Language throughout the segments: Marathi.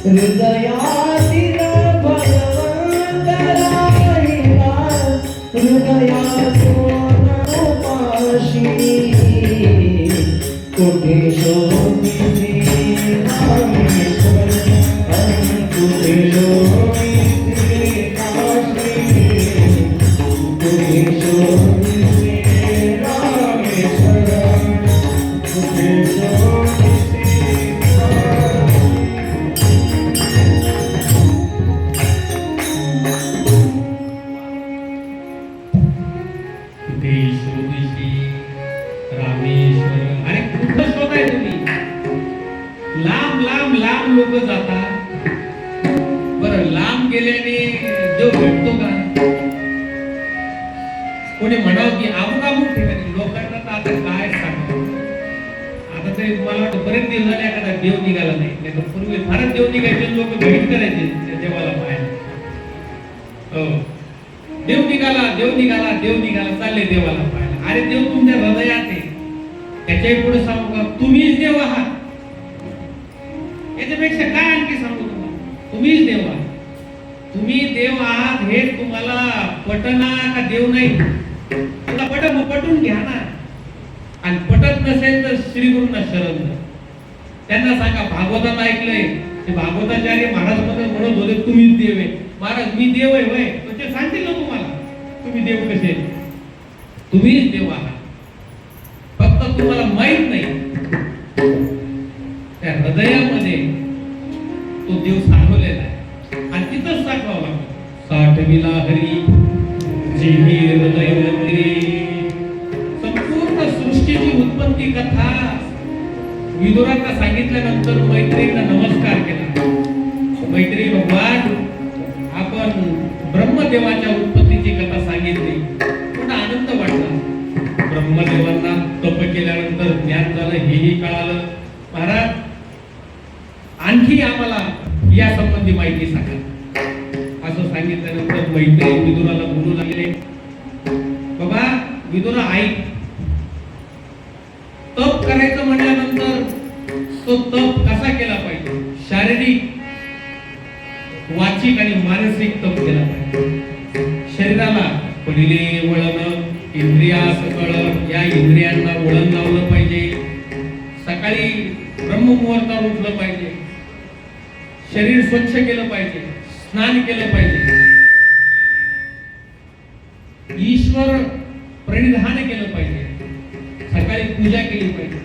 हृदयातील भगवंत राहिला हृदयातून उपाशी कुठे शोधिते रामेश्वर कुठे शोधिते काशी कुठे शोधिते रामेश्वर कुठे शोधिते रामेश्वर. अरे कुठं शोधाय तुम्ही? लांब लांब लांब लोक जातात. बरं लांब गेल्याने देव भेटतो का? कोणी म्हणावं की अमुक अमुक ठिकाणी लोकांना तर आता काय सांगतो. आता तरी मला वाटतं बरेच दिवस झाले एखादा देव निघाला नाही. तर पूर्वी फारच देव निघायचे लोक भेट करायचे त्या देवाला पाहायला. हो देव निघाला देव निघाला देव निघाला चालले देवाला पाहायला. अरे देव तुमच्या हृदयात आहे. त्याच्याही पुढे सांगू का तुम्हीच देव आहात. याच्यापेक्षा काय आणखी सांगू तुम्हाला? तुम्हीच देव आहात. तुम्ही देव आहात हे तुम्हाला पटना का देव नाही? तुला पटून घ्या ना. आणि पटत नसेल तर श्री गुरूंना शरण जा. त्यांना सांगा भागवतात ऐकलंय ते भागवताचार्य महाराज म्हणत होते तुम्हीच देव आहे. महाराज मी देव आहे वय ते सांगतील ना तुम्हाला तुम्ही देव कसे. तुम्हीच देव आहात फक्त तुम्हाला माहित नाही. त्या हृदयामध्ये तो देव साठवलेला आहे आणि तिथंच साठवावं लागतं. साठविला हरी जीवी हृदय मंदिरे. संपूर्ण सृष्टीची उत्पत्ती कथा विदुरांना सांगितल्यानंतर मैत्रीला नमस्कार केला. मैत्री भगवान आपण ब्रह्मदेवाच्या उत्पत्तीची कथा सांगितली. पण आनंद वाटला. ब्रह्मदेवांना तप केल्यानंतर ज्ञान झालं हेही कळालं. महाराज आणखी आम्हाला या संबंधी माहिती सांगा. असं सांगितल्यानंतर मैत्री विदुराला बोलू लागले. बाबा विदुरा ऐक. तप करायचं म्हटल्यानंतर तो तप कसा केला पाहिजे? शारीरिक वाचिक आणि मानसिक तप केला पाहिजे. शरीराला पहिले वळण इंद्रियास कळण या इंद्रियांना वळण लावलं पाहिजे. सकाळी ब्रह्ममुहूर्तावर उठलं पाहिजे. शरीर स्वच्छ केलं पाहिजे. स्नान केलं पाहिजे. ईश्वर प्रणिधान केलं पाहिजे. सकाळी पूजा केली पाहिजे.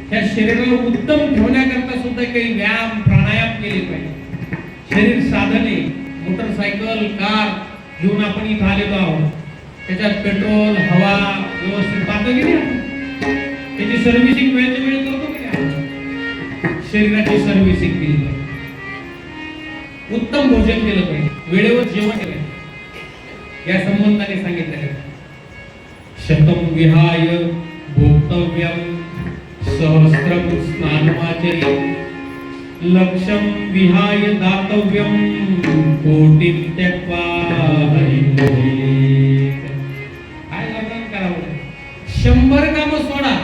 त्या शरीराला उत्तम ठेवण्याकरता सुद्धा काही व्यायाम प्राणायाम केले पाहिजे. शरीर साधने मोटरसायकल कार घेऊन आपण इथं आलेलो आहोत. त्याच्यात पेट्रोल हवा व्यवस्थित पाहतो की नाही? त्याची सर्व्हिसिंग वेळेच्या वेळी करतो की नाही? शरीराची सर्व्हिसिंग केली पाहिजे. उत्तम भोजन केलं पाहिजे. वेळेवर जेवण केलं या संबंधाने सांगितलं. शतम विहाय भोक्तव्यम सहस्त्रम स्नानमाचर्यम लक्षम विहाय दातव्यम कोटिं त्यक्त्वा हरिं. काय वर्णन करावं? 100 कामं सोडा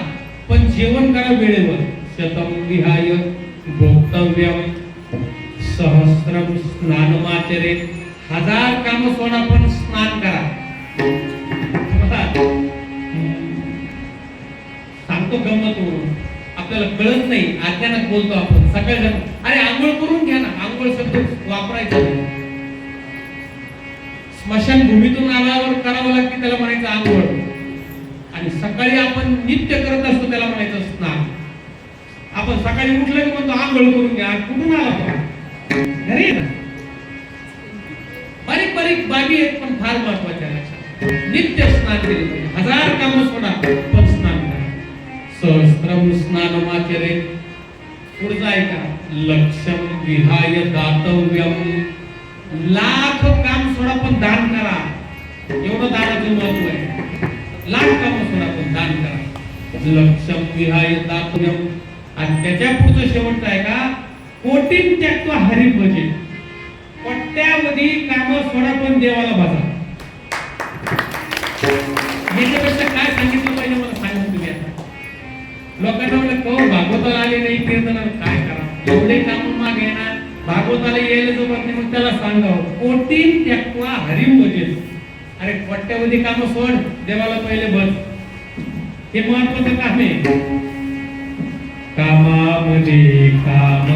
पण जेवण करा वेळेवर. शतम विहाय भोक्तव्यम सहस्त्रम स्नानमाचरेत. 1000 कामं सोडा पण स्नान करा. सांगतो गंमत म्हणून आपल्याला कळत नाही अज्ञानात बोलतो आपण. सकाळी अरे आंघोळ करून घ्या ना. आंघोळ शब्द वापरायचा नाही. स्मशानभूमीतून आल्यावर करावं लागते त्याला म्हणायचं आंघोळ. आणि सकाळी आपण नित्य करत असतो त्याला म्हणायचं स्नान. आपण सकाळी उठलं की म्हणतो आंघोळ करून घ्या. कुठून आला तो? घरी ना. बारीक बारीक बाबी आहेत पण फार महत्वाच्या. नित्य स्नान केले पाहिजे. 1000 कामं सोडा पण स्नान करा. सहस्त्रम स्नानमाचरेत. पुढचं ऐका. लक्षम विहाय दातव्यम. लाख काम सोडा पण दान करा. एवढं दानाचं महत्व आहे. लाख काम सोडा पण दान करा. लक्षम विहाय दातव्यम. आणि त्याच्या पुढचं शेवटचं आहे का? कोटिं त्यक्त्वा हरिं भजेत. कोट्यावधी कामं सोडा पण देवाला भजा. याच्यापेक्षा काय सांगितलं पाहिजे मला सांगून तुम्ही आता. लोकांना म्हणलं भागवताला आले नाही कीर्तनाला काय भागवताला यायला जमत नाही मग त्याला सांगावं कोटी त्यक्त्वा हरिं भजेत. अरे कोट्यावधी काम सोड, देवाला पहिले भज. हे महत्वाचं काम आहे. कामामध्ये काम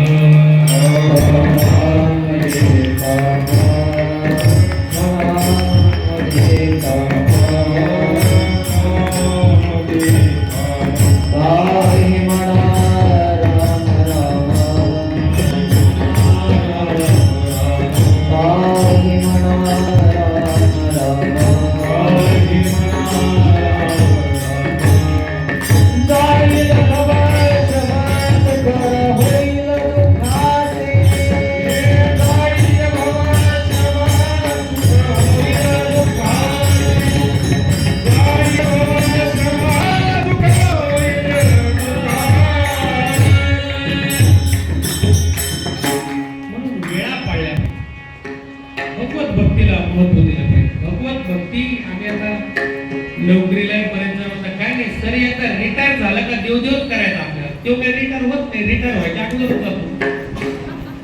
नोकरीला बरेच जण होता काय नाही सर आता रिटायर झाला का देवदेवच करायचा आपल्याला. तो काही रिटायर होत नाही, रिटायर व्हायच्या अगोदर होता तो.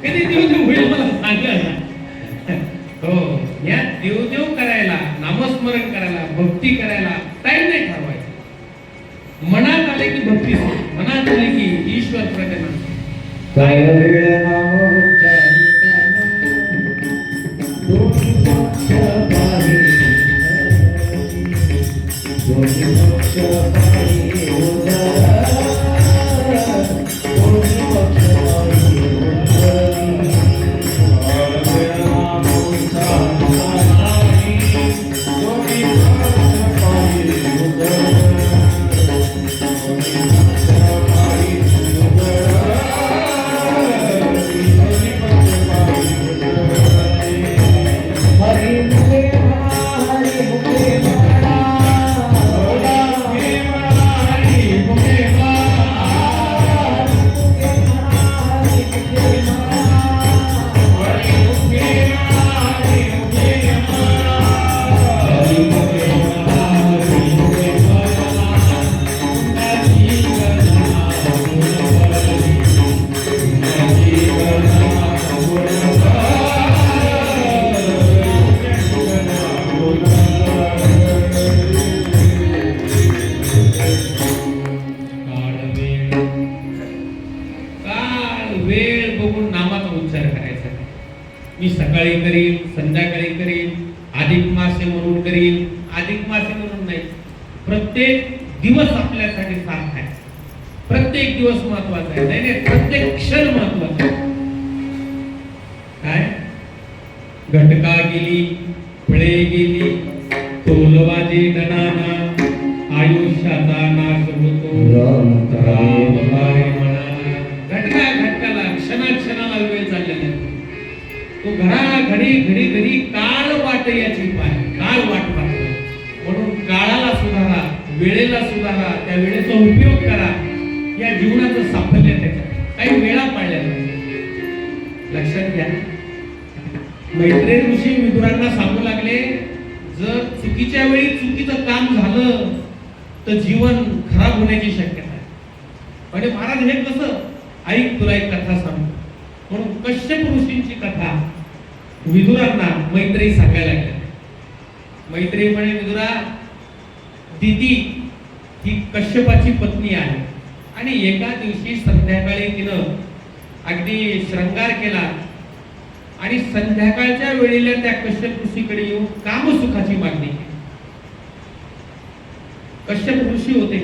कधी देवदेव होईल मला सांगा. हो, या देवदेव करायला, नामस्मरण करायला, भक्ती करायला टाइम नाही ठरवायचा. मनात आले की भक्ती, मनात आले की ईश्वर प्रकट. काय वेळ नाम मी सकाळी करीन, संध्याकाळी करीन, अधिक मासे म्हणून करीन. अधिक मासे म्हणून नाही, प्रत्येक दिवस आपल्यासाठी सार्थ आहे. प्रत्येक दिवस महत्वाचा आहे. नाही नाही, प्रत्येक क्षण महत्वाचा आहे. काय घटका गेली, फळे गेली, तोलवाजे गणाना, आयुष्याचा नाश होतो. घटका घटकाला, क्षणाला वेळ चाललेला आहे. तो घडी काळ वाट याची पाय, काळ वाट पाहतो. म्हणून काळाला सुधारा, वेळेला सुधारा, त्या वेळेचा उपयोग करा. या जीवनाचं साफल्य त्याच्यात काही वेळा पाळल्या पाहिजे. लक्षात घ्या, मैत्रेय ऋषी विदुरांना सांगू लागले, जर चुकीच्या वेळी चुकीचं काम झालं तर जीवन खराब होण्याची शक्यता आहे. म्हणजे महाराज हे कसं, ऐक तुला एक कथा सांगतो. म्हणून कश्यप ऋषींची कथा विदुरांना मैत्रेयी सांगायला लागल्या. मैत्रेयी म्हणे, विदुरा, दिती ही कश्यपाची पत्नी आहे आणि एका दिवशी संध्याकाळी तिनं अगदी शृंगार केला आणि संध्याकाळच्या वेळेला त्या कश्यप ऋषीकडे येऊन कामसुखाची मागणी केली. कश्यप ऋषी होते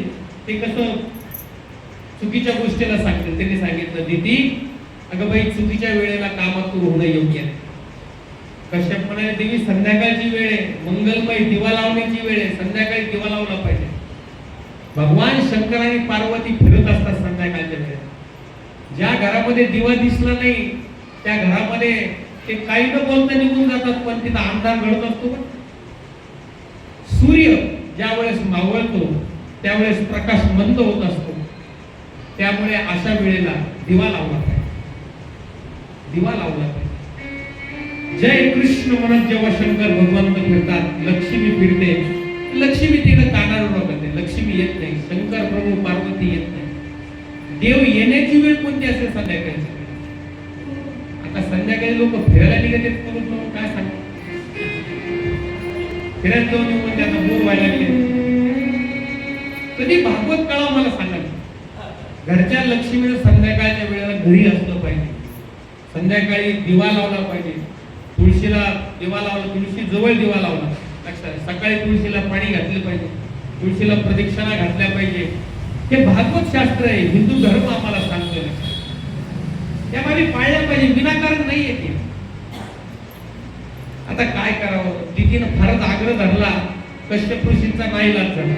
ते कसं चुकीच्या गोष्टीला सांगितलं. त्यांनी सांगितलं, दिती अगं बाई, चुकीच्या वेळेला कामात तू होणं योग्य आहे. कश्यप म्हणाले, देवी संध्याकाळची वेळ आहे, मंगलमय दिवा लावण्याची वेळ आहे, संध्याकाळी दिवा लावला पाहिजे. भगवान शंकर आणि पार्वती फिरत असतात संध्याकाळच्या वेळेत. ज्या घरामध्ये दिवा दिसला नाही त्या घरामध्ये ते काही न बोलता निघून जातात, पण तिथं अंधार घडत असतो. सूर्य ज्या वेळेस मावळतो त्यावेळेस प्रकाश मंद होत असतो. त्यामुळे अशा वेळेला दिवा लावला पाहिजे, दिवा लावला पाहिजे. जय कृष्ण म्हणत जेव्हा शंकर भगवंत फिरतात, लक्ष्मी फिरते. लक्ष्मी तिकडे कानावर बघते, लक्ष्मी येत नाही. शंकर प्रभू पार्वती येत नाही. देव येण्याची वेळ कोणती असेल? संध्याकाळची. आता आपले लोक फिरायला निघत आहेत म्हणून काय सांगतात? फिरायला जाऊन येऊन त्यांना बोर व्हायला लागले. कधी भागवत कळा मला सांगा. घरच्या लक्ष्मीला संध्याकाळच्या वेळेला घरी असलं पाहिजे. संध्याकाळी दिवा लावला पाहिजे. तुळशीला दिवा लावला, तुळशी जवळ दिवा लावला. लक्षात, सकाळी तुळशीला पाणी घातलं पाहिजे, तुळशीला प्रदक्षिणा घातल्या पाहिजे. हे भागवत शास्त्र आहे, हिंदू धर्म आम्हाला सांगतोय. त्यामध्ये पाळल्या पाहिजे, विनाकारण नाही येते. आता काय करावं? दिदीनं फारच आग्रह धरला, कश्यप ऋषींचा नाईलाज झाला.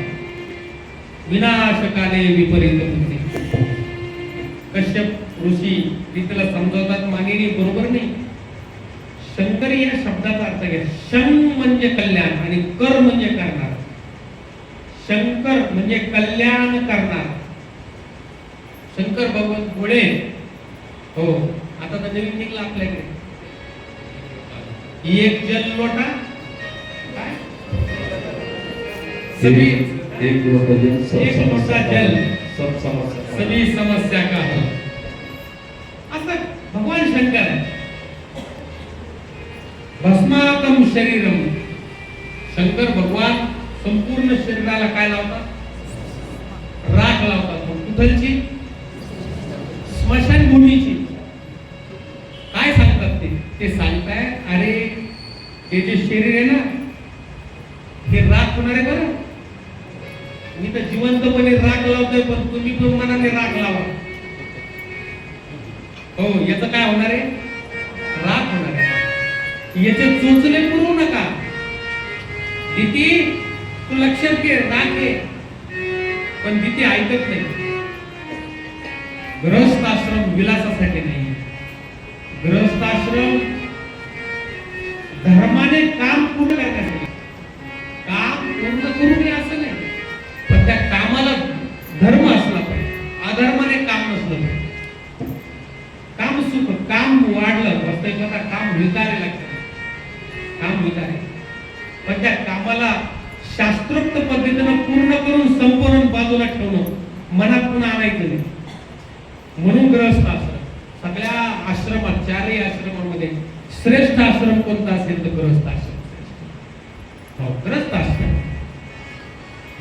विनाशकाले विपरीत बुद्धी. कश्यप ऋषी तिला समजावतात, मानिनी बरोबर नाही. शंकर या शब्दाचा अर्थ घ्या. शं म्हणजे कल्याण आणि कर म्हणजे करणार. शंकर म्हणजे कल्याण करणार. शंकर भगवान पुढे हो. आता तर नवीन निघला आपल्याकडे एक जल लोटा काय सभी एक लोटा जल सब सभी समस्या का हल. असं भगवान शंकर भस्मातम शरीरम. शंकर भगवान संपूर्ण शरीराला काय लावतात? राख लावतात. कुठलची? स्मशानभूमीची. काय सांगतात ते सांगताय, अरे हे जे शरीर आहे ना, हे राख होणार आहे. बरं, मी तर जिवंतपणे राख लावतोय, पण तुम्ही पण मनाने राख लावा. हो, याचं काय होणार आहे? राख होणार आहे. याचे चोचले पुरवू नका. दिती तू लक्षात घे, राख घे. पण दिती ऐकत नाही. गृहस्थ आश्रम विलासासाठी नाही. गृहस्थ आश्रम धर्माने काम पूर्ण करण्यासाठी. काम पूर्ण करू नये असं नाही, पण त्या कामाला धर्म असला पाहिजे. अधर्माने काम नसलं पाहिजे. काम सुख, काम वाढलं वास्तविकता काम विकारे लागतं. काम विकारे, पण त्या कामाला शास्त्रोक्त पद्धतीनं पूर्ण करून संपूर्ण बाजूला ठेवणं, मनात पुन्हा आणायचं नाही. म्हणून गृहस्थ आश्रम सगळ्या आश्रमात, चारही आश्रमामध्ये श्रेष्ठ आश्रम कोणता असेल तर गृहस्थ आश्रम. हो, गृहस्थ आश्रम.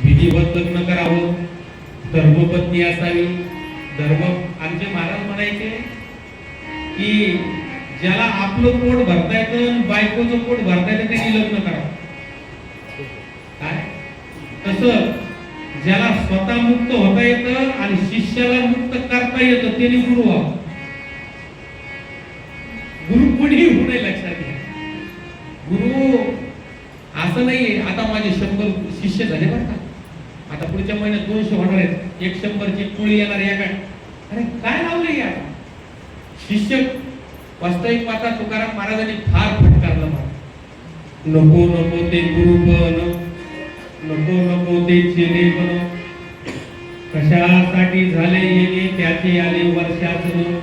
विधिवत लग्न करावं, धर्मपत्नी असावी. धर्म आमचे महाराज म्हणायचे की ज्याला आपलं पोट भरता येतं, बायकोचं पोट भरता येतं, त्यांनी लग्न करावं. काय? तसं ज्याला स्वतः मुक्त होता येतं आणि शिष्याला मुक्त करता येतं, त्यांनी गुरु व्हावं. गुरु कोणी होऊ नये, लक्षात घ्या. गुरु असं नाही आता माझे 100 शिष्य झाले बरं का, आता पुढच्या महिन्यात 200 होणार आहेत, 100ची पुळी येणार या काय. अरे काय लावले या शिष्य? वास्तविक पाहता तुकाराम महाराजांनी फार फटकारलं मला. नको नको ते गुरु बन, नको नको ते चेले बन. कशासाठी झाले येणे त्याचे आले वर्षातून.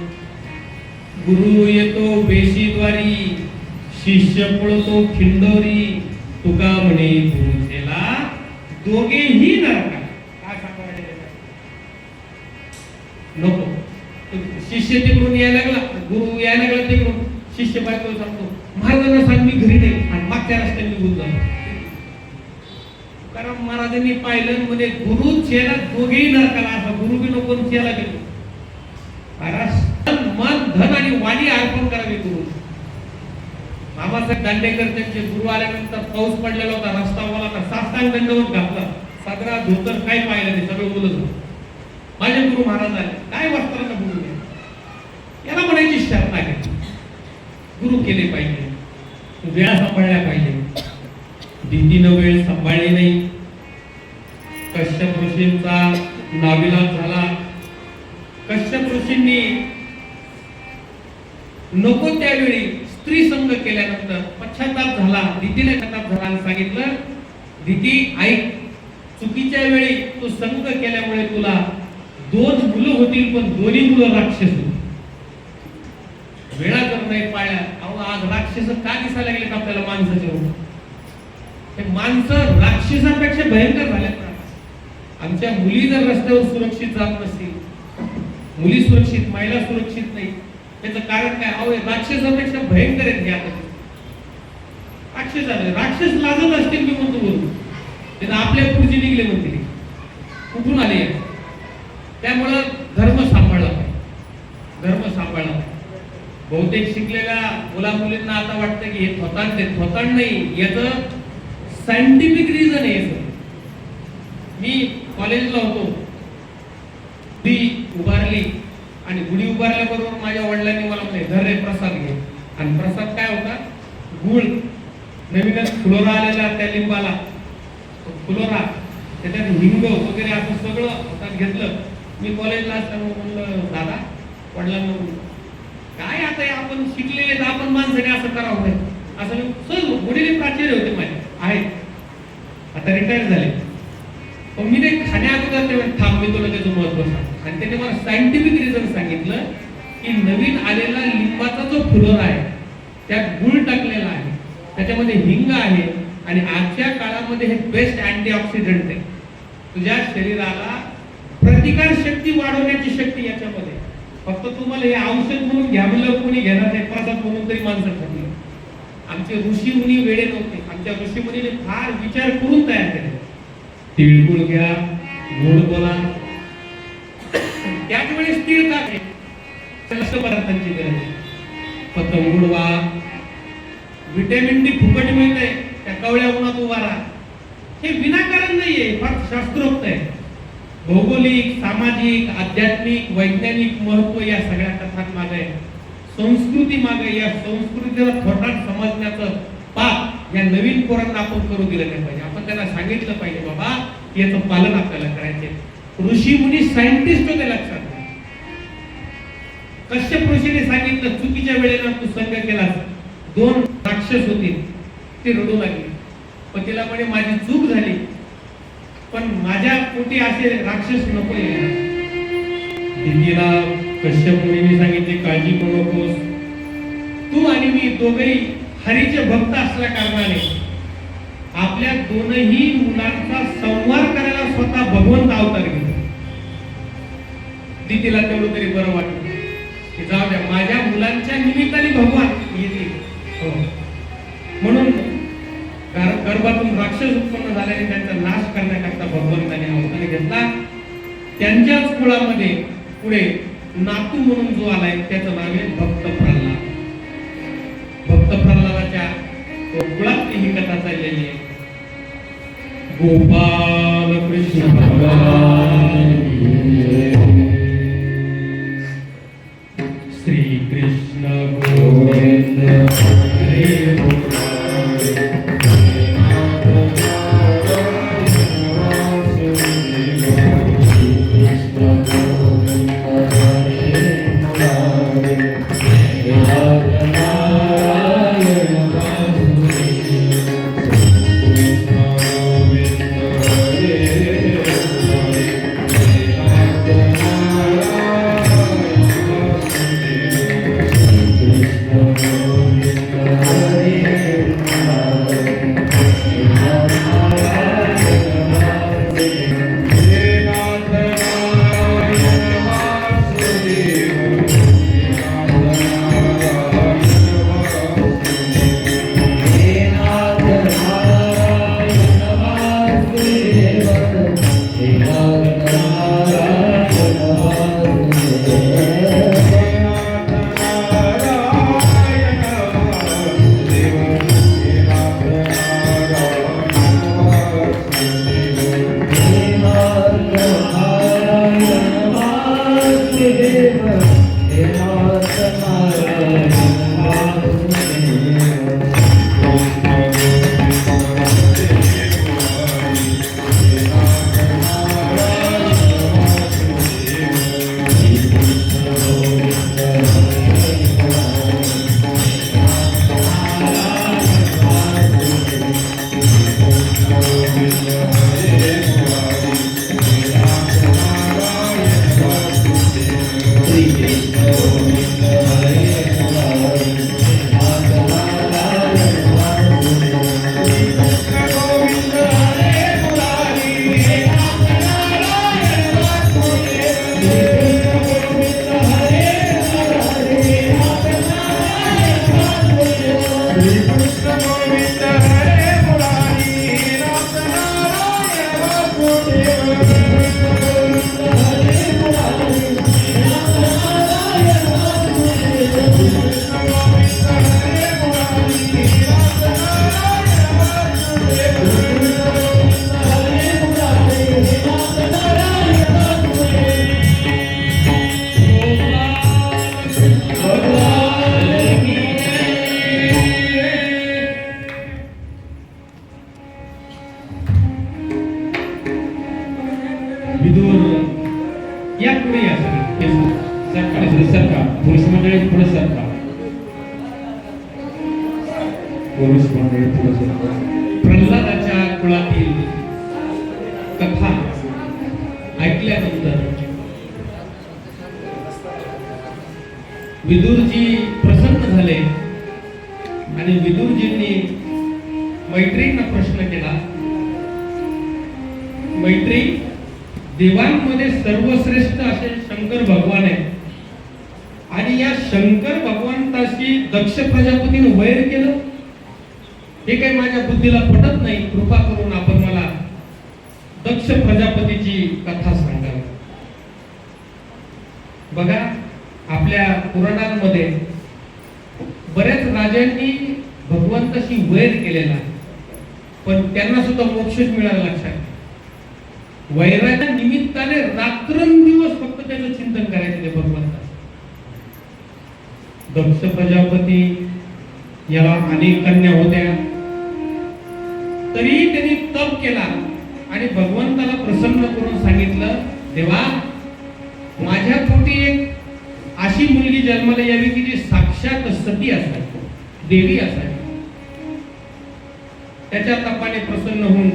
गुरु येतो बेशीद्वारी, शिष्य पळतो खिंडोरी. तुका म्हणे गुरुचेला दोघेही नरका. काय सांगायचं? नको. शिष्य तिकडून यायला लागला, गुरु यायला लागला तिकडून, शिष्य बायकोला सांगतो महाराजांना सांग मी घरी नाही, आणि मागच्या रस्त्याने निघून जातो. कारण महाराजांनी पाहिलं म्हणजे गुरु चेला दोघेही नरकाला. असा गुरु बी नको, चेला बी नको. मन धन आणि वाणी अर्पण करावी गुरु. मामासाहेब दांडेकर त्यांचे गुरु आल्यानंतर पाऊस पडलेला होता, रस्ता ओला, साष्टांग दंडवत घातला, सादरा धोतर काय पाहिलं नाही, सगळं ओलं. माझे गुरु महाराज आले, काय वस्त्रांना गुरु याला म्हणायची शर्त आहे. गुरु केले पाहिजे, वेळा सांभाळल्या पाहिजे. दिदीनं वेळ सांभाळली नाही. कश्यप ऋषींचा नाविलाज झाला. कश्यप ऋषींनी नको त्यावेळी स्त्री संग केल्यानंतर पश्चाताप झाला. दिदीने पश्चाताप झाला आणि सांगितलं, दिदी ऐक, चुकीच्या वेळी तू संग केल्यामुळे तुला 2 मुलं होतील, पण दोन्ही मुलं राक्षस होतील. वेळा जर नाही पाळल्या, अहो आज राक्षस का दिसायला लागलेत आपल्याला माणसाच्या रूपात. हे माणसं राक्षसापेक्षा भयंकर झालेत ना. आमच्या मुली जर रस्त्यावर सुरक्षित जात नसतील, मुली सुरक्षित, महिला सुरक्षित नाही, त्याचं कारण काय? अहो राक्षसापेक्षा भयंकर आहेत हे आता. राक्षस आले, राक्षस लाजत असतील मी म्हणतो बोलून त्यांना आपल्या पुढचे निघले म्हणते कुठून आले. त्यामुळं धर्म सांभाळला पाहिजे, धर्म सांभाळला पाहिजे. बहुतेक शिकलेल्या मुला मुलींना आता वाटतं की हे थोतांड आहे. थोतांड नाही, याचं सायंटिफिक रिझन आहे. मी कॉलेजला होतो, गुढी उभारली आणि गुढी उभारल्याबरोबर माझ्या वडिलांनी मला म्हणे धर रे प्रसाद घे. आणि प्रसाद काय होता? गुळ, नवीनच फुलोरा आलेला त्या लिंबाला फुलोरा, त्याच्यात हिंग वगैरे असं सगळं हातात घेतलं. मी कॉलेजला असताना म्हणलं दादा वडिलांना काय आता आपण शिकलेले तर आपण माणसाने असं करावं नाही असं. सहज वडील प्राचार्य होते माझे, आहेत आता रिटायर झाले. पण मी ते खाण्या अगोदर ते थांब मी तुला त्याचं महत्व सांग. आणि त्याने मला सायंटिफिक रिझन सांगितलं की नवीन आलेला लिंबाचा जो फुलोरा आहे त्यात गुळ टाकलेला आहे, त्याच्यामध्ये हिंग आहे आणि आजच्या काळामध्ये हे बेस्ट अँटीऑक्सिडंट आहे. तुझ्या शरीराला प्रतिकार शक्ती वाढवण्याची शक्ती याच्यामध्ये. फक्त तुम्हाला हे औषध म्हणून घ्यावं कोणी घेणार नाही, प्रसाद म्हणून तरी माणसं ठरली. आमचे ऋषी मुनी वेडे नव्हते, आमच्या ऋषी मुनीने फार विचार करून तयार केले. तिळगुळ घ्या, गोड बोला, त्याच वेळेस तीळ का पदार्थांची गरज. पतंग उडवा, विटॅमिन डी फुकट मिळते, त्या कवळ्या उन्हात उभा राहा. हे विनाकारण नाहीये, फार शास्त्रोक्त आहे. भौगोलिक, सामाजिक, आध्यात्मिक, वैज्ञानिक महत्व या सगळ्या कथांत मागे आहे. संस्कृती मागे, या संस्कृतीला थोटात समजण्याचं पाप या नवीन पोरांना आपण करू दिलं नाही पाहिजे. आपण त्यांना सांगितलं पाहिजे बाबा याचं पालन आपल्याला करायचे. ऋषी मुनी सायंटिस्ट होते, लक्षात घ्या. कश्यप ऋषीने सांगितलं चुकीच्या वेळेला तू संग केलास. 2 राक्षस होते, ते रडू लागले. पण तिला म्हणे माझी चूक झाली, पण माझ्या पोटी असे राक्षस नको यायला. दिदीला कश्यप मुनीने सांगितले काळजी करू नकोस, तू आणि मी दोघेही हरीचे भक्त असल्या कारणाने आपल्या दोनही मुलांचा संवार करायला स्वतः भगवंत अवतार घेतो. दिदीला तेवढं तरी बरं वाटलं की जाऊ द्या माझ्या मुलांच्या निमित्ताने भगवान येतील. हो, म्हणून गर्भातून राक्षस उत्पन्न झाल्याने त्यांचा नाश करण्याकरता भगवंताने अवतार घेतला. त्यांच्याच कुळामध्ये पुढे नातू म्हणून जो आलाय त्याचं नाव आहे भक्त प्रल्हाद. भक्त प्रल्हादाच्या कुळात ही कथा चाललेली आहे. गोपाल कृष्ण भगवान श्री कृष्ण गोविंद हरे Krishna विदूर या पुढे या सरका पुरुष मंडळी पुढे सरका पुरुष मंडळी पुढे सरका. प्रल्हादाच्या कुळातील कथा ऐकल्यानंतर विदुरजी प्रसन्न झाले आणि विदुरजींनी मैत्रींना प्रश्न केला, मैत्री, देवांमध्ये सर्वश्रेष्ठ असे शंकर भगवान आहे आणि या शंकर भगवंताशी दक्ष प्रजापतीने वैर केलं, हे काही माझ्या बुद्धीला पटत नाही. कृपा करून आपण मला दक्ष प्रजापतीची कथा सांगा. बघा, आपल्या पुराणांमध्ये बऱ्याच राजांनी भगवंताशी वैर केलेला, पण त्यांना सुद्धा मोक्ष मिळाला. लक्षात, वैराच्या निमित्ताने रात्रंदिवस फक्त त्याचं चिंतन करायचं ते भगवंता. दक्ष प्रजापती याला अनेक कन्या होत्या, तरी त्यांनी तप केला आणि भगवंताला प्रसन्न करून सांगितलं, देवा, माझ्या पोटी एक अशी मुलगी जन्माला यावी की जी साक्षात सती असावी, देवी असावी. त्याच्या तपाने प्रसन्न होऊन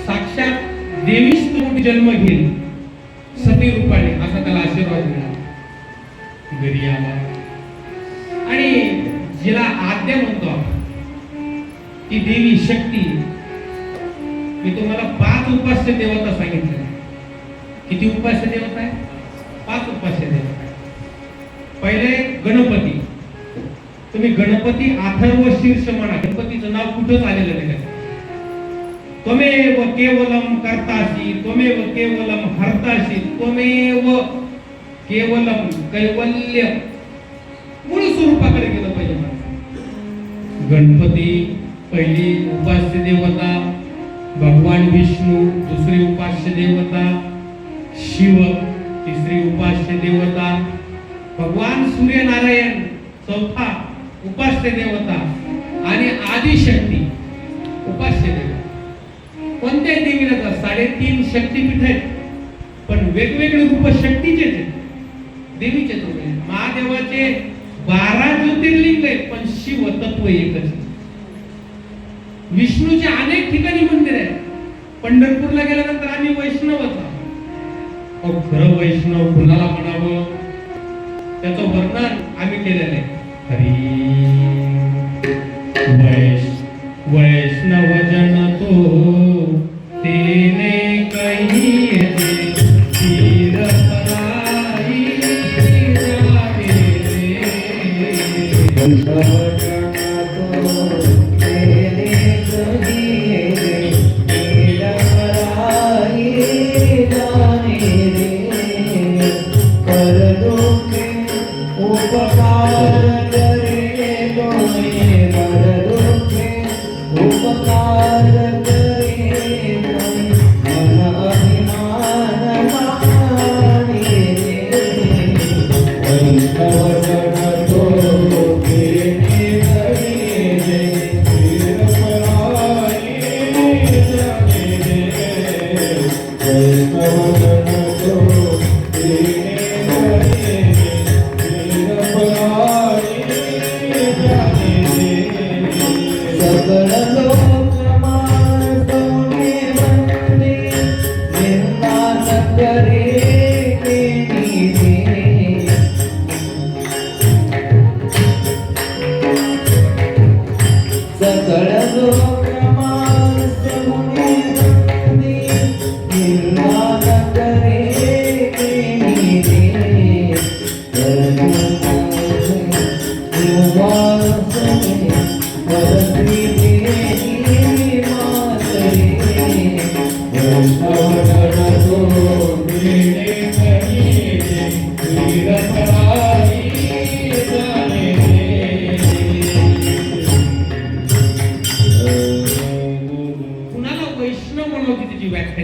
साक्षात देवीच तो जन्म घेईल सती रूपाने, असा त्याला आशीर्वाद मिळाला. घरी आला आणि जिला आद्या म्हणतो आपण, ती देवी शक्ती. मी तुम्हाला 5 उपास्य देवता सांगितले. किती उपास्य देवता आहे? 5 उपास्य देवता आहे. पहिले गणपती. तुम्ही गणपती अथर्व शीर्ष म्हणा, गणपतीचं नाव कुठंच आलेलं नाही. त्वमेव केवलम कर्तासी, त्वमेव केवलम हर्तासी, त्वमेव केवलम कैवल्य. मूळ स्वरूपाकडे गेलं पाहिजे. गणपती पहिली उपास्य देवता, भगवान विष्णू दुसरी उपास्य देवता, शिव तिसरी उपास्य देवता, भगवान सूर्यनारायण चौथा उपास्य देवता आणि आदिशक्ती उपास्य देवता. कोणत्याही देवीला 3.5 शक्तीपीठ आहेत, पण वेगवेगळे रूप शक्तीचे देवीचे रूप आहेत. महादेवाचे 12 ज्योतिर्लिंग आहेत, पण शिव तत्व एकच. विष्णूचे अनेक ठिकाणी मंदिर आहेत. पंढरपूरला गेल्यानंतर आम्ही वैष्णवच आहोत. खरं वैष्णव कुणाला म्हणावं त्याचं वर्णन आम्ही केलेलं आहे. वैष्णव जन तो तेने कहीं तीर पराई जावे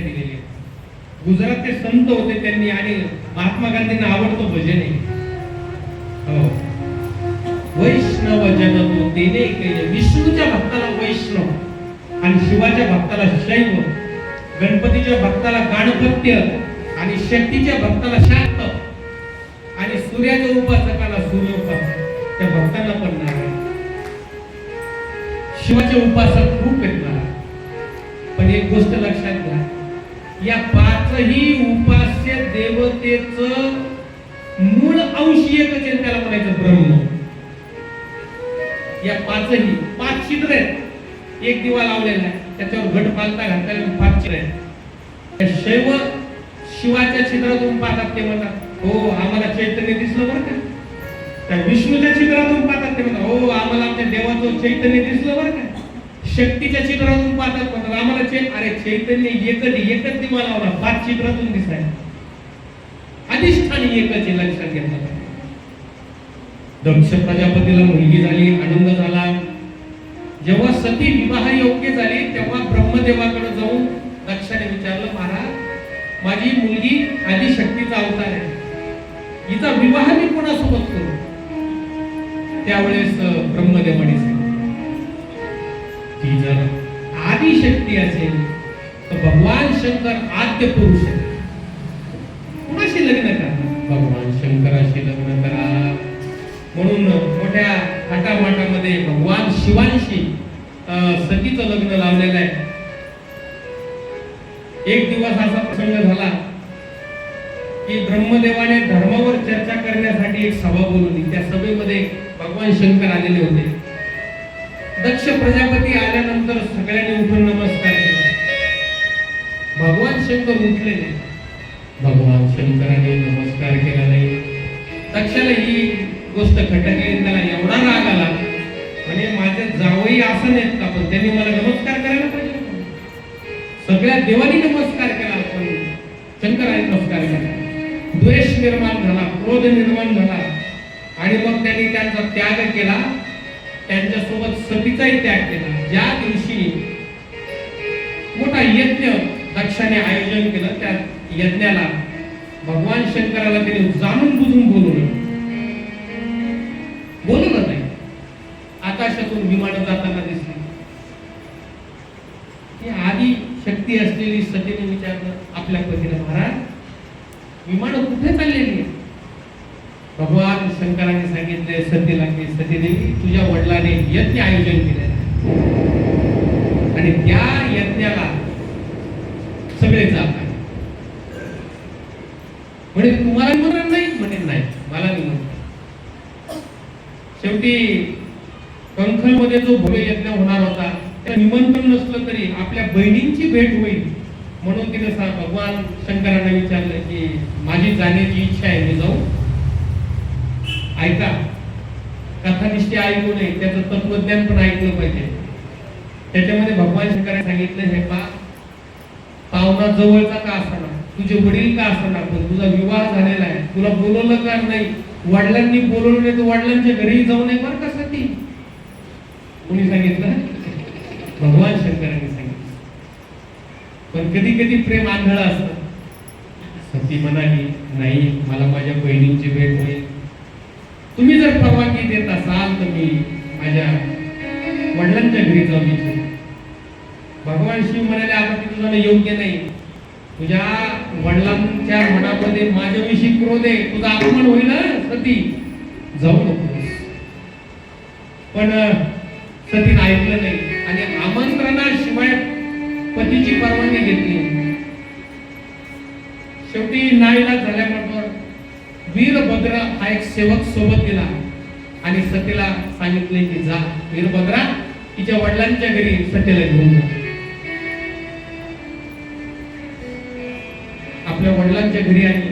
रे. गुजरातचे संत होते त्यांनी, आणि महात्मा गांधींना आवडतो भजन आहे. हो. वैष्णव जन तो तेने केले. विष्णूच्या भक्ताला वैष्णव आणि शिवाच्या भक्ताला शैव, गणपतीच्या भक्ताला गणपत्य आणि शक्तीच्या भक्ताला शाक्त आणि सूर्याच्या उपासकाला सूर्योपासक. त्या भक्तांना पण नारायण. शिवाचे उपासक खूप आहेत मला, पण एक गोष्ट लक्षात घ्या, या पाचही उपास्य देवतेचं मूळ अंश एकच आहे, त्याला म्हणायचं ब्रह्म. या पाचही 5 छिद्र आहेत. एक दिवा लावलेला आहे, त्याच्यावर घट पालता घातलेला 5 छिद्र आहेत. शैव शिवाच्या छिद्रातून पाहतात ते म्हणतात, हो आम्हाला चैतन्य दिसलं बरं का. त्या विष्णूच्या छिद्रातून पाहतात ते म्हणतात, हो आम्हाला आमच्या देवाचं चैतन्य दिसलं बरं का. शक्तीच्या छिद्रातून पाहतात म्हणतात, आम्हाला अरे चैतन्य एकच दिवा लावला, 5 छिद्रातून दिसाय. अधिष्ठानी एकच आहे, लक्षात घेतलं. दक्ष प्रजापतीला मुलगी झाली, आनंद झाला. जेव्हा सती विवाह योग्य झाली तेव्हा ब्रह्मदेवाकडे जाऊन दक्षाने विचारलं, महाराज माझी मुलगी आदिशक्तीचा अवतार आहे, हिचा विवाह मी कोणासोबत करू. त्यावेळेस ब्रह्मदेवाने सांगितलं, ती जर आदिशक्ती असेल तर भगवान शंकर आद्य पुरुष आहे, कोणाशी लग्न करा, भगवान शंकराशी लग्न करा. म्हणून मोठ्या थाटामाटामध्ये भगवान शिवांशी सतीचं लग्न लावलेलं आहे. एक दिवस असा प्रसंग झाला की ब्रह्मदेवाने धर्मावर चर्चा करण्यासाठी एक सभा बोलवली. त्या सभेमध्ये भगवान शंकर आलेले होते. दक्ष प्रजापती आल्यानंतर सगळ्यांनी उठून नमस्कार केला. भगवान शंकर उठले नाही. भगवान शंकराने नमस्कार केला नाही. दक्षाला ही गोष्ट खटकली, त्याला एवढा राग आला, म्हणजे माझे जावई असं नाहीत का, पण त्यांनी मला नमस्कार करायला पाहिजे. सगळ्या देवांनी नमस्कार केला, पण शंकराने नमस्कार केला. द्वेष निर्माण झाला, क्रोध निर्माण झाला आणि मग त्यांनी त्यांचा त्याग केला. त्यांच्यासोबत सतीचाही त्याग केला. ज्या दिवशी मोठा यज्ञ दक्षाने आयोजन केलं, त्या यज्ञाला भगवान शंकराला त्यांनी जाणून बुजून बोलवलं नाही. आकाशातून विमान जाताना दिसली. ही आदी शक्ती असलेली सतीने विचारलं आपल्या पतीला, महाराज विमान कुठे चाललेली आहे. भगवान शंकराने सांगितले सतीला की सतीदेवी, तुझ्या वडिलांने यज्ञ आयोजन केलेलं आहे आणि त्या यज्ञाला सगळे जात आहेत. म्हणजे तुम्हाला निमंत्रण नाही. म्हणे नाही, मला निमंत्रण. शेवटी कंखलमध्ये जो भव्य यज्ञ होणार होता, त्या निमंत्रण नसलं तरी आपल्या बहिणींची भेट होईल म्हणून तिने भगवान शंकरांना विचारलं की माझी जाण्याची इच्छा आहे, मी जाऊ. ऐका, कथानिष्ठी ऐकू नये, त्याचं तत्वज्ञान पण ऐकलं पाहिजे. त्याच्यामध्ये भगवान शंकरांनी सांगितलं, हे पाहुणा जवळचा का असणार, तुझे वडील का असणार, पण तुझा विवाह झालेला आहे, तुला बोलवलं का नाही, वडिलांनी बोलवलं नाही तर वडिलांच्या घरी जाऊ नये बरं का सती. कोणी सांगितलं? भगवान शंकरांनी सांगितलं. पण कधी कधी प्रेम आंधळ असतं. सती म्हणाली, नाही, मला माझ्या बहिणींची भेट होईल. तुम्ही जर परवानगी देत असाल तर मी माझ्या वडिलांच्या घरी जाऊन इच्छितो. भगवान शिव म्हणाले, आता तिथं जाणं योग्य नाही. तुझ्या वडिलांच्या मनामध्ये माझ्याविषयी क्रोध आहे, तुझा अपमान होईल सती, जाऊ नकोस. पण सतीने ऐकलं नाही आणि आमंत्रणाशिवाय पतीची परवानगी घेतली. शेवटी नाईलाज झाल्याबरोबर वीरभद्र हा एक सेवक सोबत गेला आणि सतीला सांगितले की जा वीरभद्रा, तिच्या वडिलांच्या घरी सतीला घेऊन जा. आपल्या वडिलांच्या घरी आली.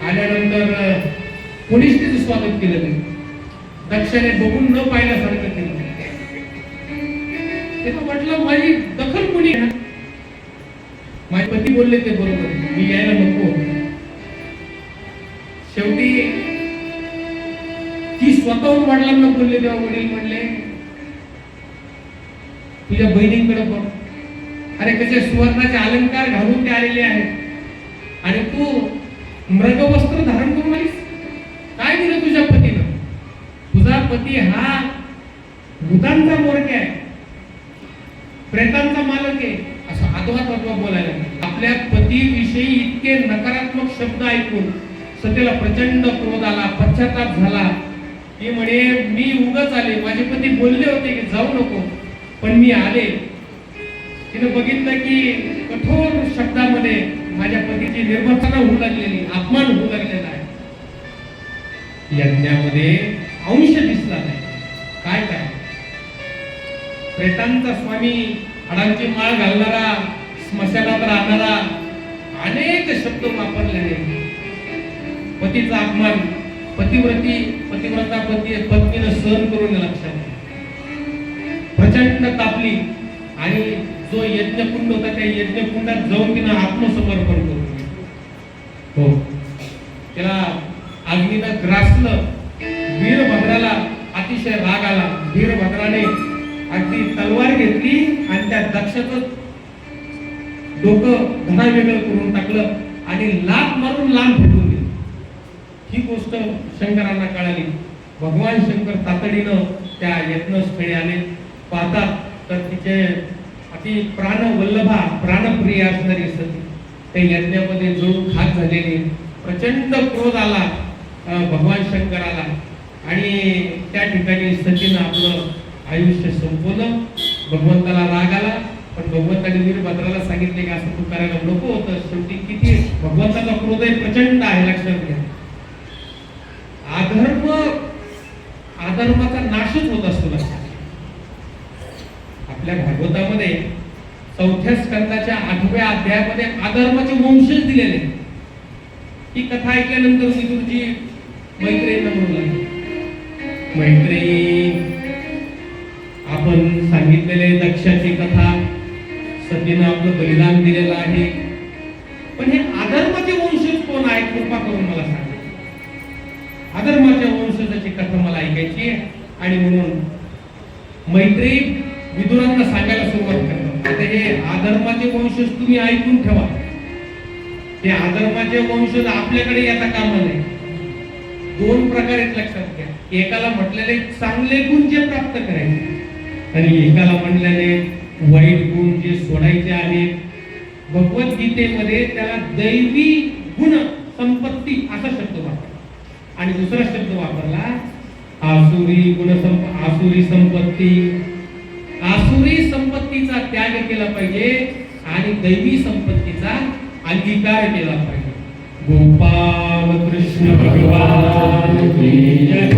आल्यानंतर कोणीच तिचं स्वागत केलं नाही. दक्षाने बघून न पाहिल्यासारखं केलं. तेव्हा म्हटलं, माझी दखल कोणी घेणार. माझे पती बोलले ते बरोबर, मी यायला नको. शेवटी ती स्वतःहून वडिलांना बोलले. तेव्हा वडील म्हणले, तुझ्या बहिणींकडे बघ, अरे कसे सुवर्णाचे अलंकार घालून ते आलेले आहेत आणि तू मृगवस्त्र धारण करून आलीस, काय पती हा भूतांचा मोरक्या आहे, प्रेतांचा मालक आहे, असं अद्वा तत्व बोलायला लागले. आपल्या पतीविषयी इतके नकारात्मक शब्द ऐकून सतीला प्रचंड क्रोध आला, पश्चाताप झाला. ती म्हणे मी उगाच आले, माझे पती बोलले होते की जाऊ नको, पण मी आले. तिने बघितलं की कठोर शब्दामध्ये माझ्या पतीची निर्ममता होऊ लागलेली, अपमान होऊ लागलेला आहे. यज्ञामध्ये अंश दिसला नाही. काय काय प्रेतांचा स्वामी, हाडांची माळ घालणारा, स्मशानात राहणारा, अनेक शब्द वापरलेले. पतीचा अपमान पतिव्रता पत्नीनं सहन करून लक्षात प्रचंड तापली आणि जो यज्ञकुंड होता त्या यज्ञकुंडात जाऊन तिनं आत्मसमर्पण करून हो त्याला अग्नीनं ग्रासलं. वीरभद्राला अतिशय राग आला. वीरभद्राने अगदी तलवार घेतली आणि त्या दक्षाचं डोकं धनावेगळं करून टाकलं आणि लात मारून लांब फेकून दिली. ही गोष्ट शंकरांना कळाली. भगवान शंकर तातडीनं त्या यज्ञस्थळी आले. पाहतात तर तिचे अति प्राणवल्लभा, प्राणप्रिय असणारी सती त्या यज्ञामध्ये जळून खाक झालेली. प्रचंड क्रोध आला भगवान शंकराला आणि त्या ठिकाणी सतीनं आपलं आयुष्य संपवलं. भगवंताला राग आला, पण भगवंताने वीरभद्राला सांगितले की असं तू करायला नको होतं. शेवटी किती भगवंताचा क्रोध आहे प्रचंड आहे, लक्षात घ्या. अधर्माचा नाशच होत असतो लक्षात. आपल्या भागवतामध्ये 4थ्या स्कंदाच्या 8व्या अध्यायामध्ये अधर्माचे वंशज दिलेले. ही कथा ऐकल्यानंतर विदुरजी मैत्रेयींना म्हणू लागले, मैत्रेयी आपण सांगितलेले दक्षाची कथा, सतीनं आपलं बलिदान दिलेलं आहे, पण हे अधर्माचे वंशज कोण आहेत कृपा करून मला सांगा. अधर्माच्या वंशजाची कथा मला ऐकायची आहे. आणि म्हणून मैत्रेयी विदुरांना सांगायला सुरुवात करतात, आता हे अधर्माचे वंशज तुम्ही ऐकून ठेवा. हे अधर्माचे वंशज आपल्याकडे येता कामा नये. 2 प्रकारे लक्षात घ्या. एकाला म्हटलेले चांगले गुण जे प्राप्त करायचे आणि एकाला म्हटलेले वाईट गुण जे सोडायचे आहेत. भगवद्गीतेमध्ये त्याला दैवी गुण संपत्ती असा शब्द वापरला आणि दुसरा शब्द वापरला आसुरी आसुरी संपत्ती. आसुरी संपत्तीचा त्याग केला पाहिजे आणि दैवी संपत्तीचा अंगीकार केला पाहिजे. गोपाल कृष्ण भगवान की जय.